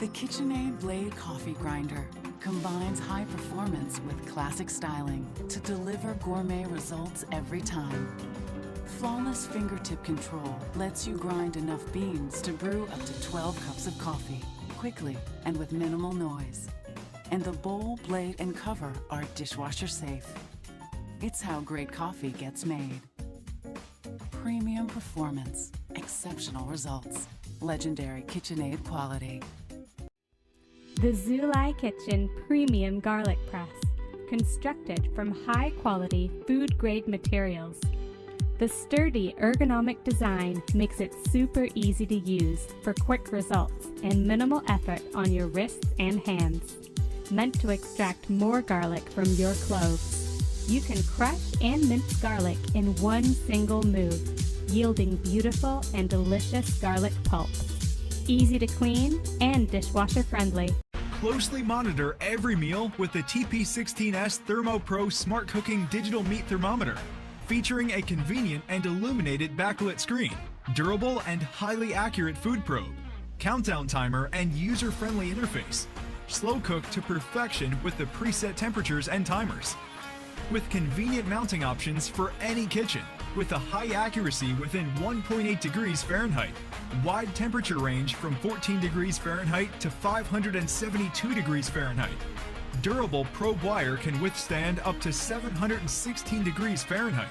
The KitchenAid Blade Coffee Grinder combines high performance with classic styling to deliver gourmet results every time. Flawless fingertip control lets you grind enough beans to brew up to 12 cups of coffee, quickly and with minimal noise. And the bowl, blade, and cover are dishwasher safe. It's how great coffee gets made. Premium performance, exceptional results, legendary KitchenAid quality. The Zulai Kitchen Premium Garlic Press, constructed from high-quality food-grade materials. The sturdy ergonomic design makes it super easy to use for quick results and minimal effort on your wrists and hands. Meant to extract more garlic from your cloves. You can crush and mince garlic in one single move, yielding beautiful and delicious garlic pulp. Easy to clean and dishwasher friendly. Closely monitor every meal with the TP16S Thermo Pro Smart Cooking Digital Meat Thermometer, featuring a convenient and illuminated backlit screen, durable and highly accurate food probe, countdown timer and user-friendly interface, slow cook to perfection with the preset temperatures and timers. With convenient mounting options for any kitchen, with a high accuracy within 1.8 degrees Fahrenheit, wide temperature range from 14 degrees Fahrenheit to 572 degrees Fahrenheit. Durable probe wire can withstand up to 716 degrees Fahrenheit.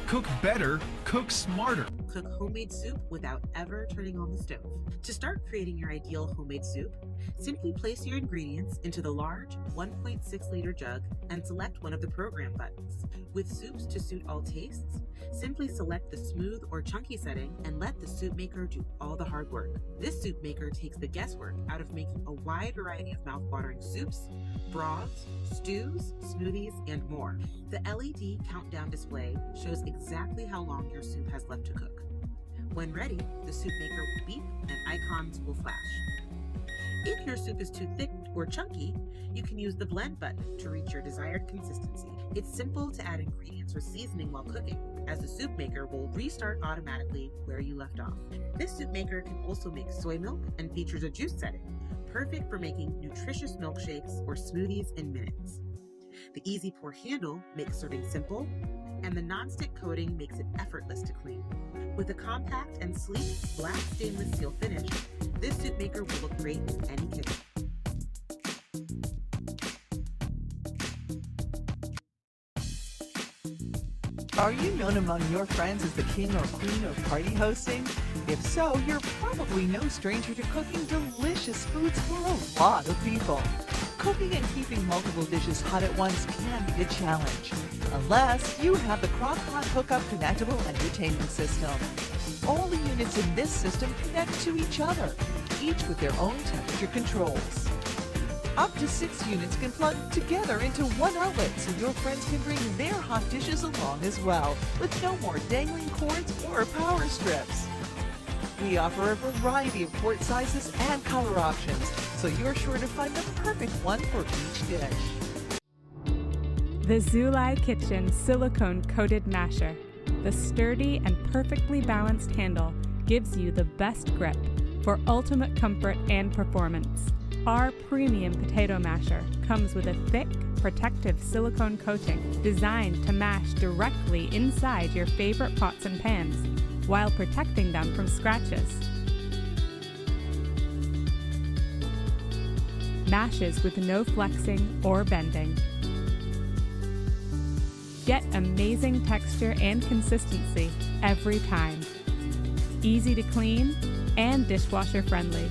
Cook better, cook smarter. Cook homemade soup without ever turning on the stove. To start creating your ideal homemade soup, simply place your ingredients into the large 1.6-liter jug and select one of the program buttons. With soups to suit all tastes, simply select the smooth or chunky setting and let the soup maker do all the hard work. This soup maker takes the guesswork out of making a wide variety of mouth-watering soups, broths, stews, smoothies, and more. The LED countdown display shows exactly how long your soup has left to cook. When ready, the soup maker will beep and icons will flash. If your soup is too thick or chunky, you can use the blend button to reach your desired consistency. It's simple to add ingredients or seasoning while cooking, as the soup maker will restart automatically where you left off. This soup maker can also make soy milk and features a juice setting, perfect for making nutritious milkshakes or smoothies in minutes. The easy pour handle makes serving simple, and the non-stick coating makes it effortless to clean. With a compact and sleek black stainless steel finish, this soup maker will look great in any kitchen. Are you known among your friends as the king or queen of party hosting? If so, you're probably no stranger to cooking delicious foods for a lot of people. Cooking and keeping multiple dishes hot at once can be a challenge, unless you have the Crock-Pot Hookup Connectable Entertainment System. All the units in this system connect to each other, each with their own temperature controls. Up to 6 units can plug together into one outlet so your friends can bring their hot dishes along as well, with no more dangling cords or power strips. We offer a variety of quart sizes and color options, so you're sure to find the perfect one for each dish. The Zulai Kitchen silicone coated masher. The sturdy and perfectly balanced handle gives you the best grip for ultimate comfort and performance. Our premium potato masher comes with a thick, protective silicone coating designed to mash directly inside your favorite pots and pans while protecting them from scratches. Mashes with no flexing or bending. Get amazing texture and consistency every time. Easy to clean and dishwasher friendly.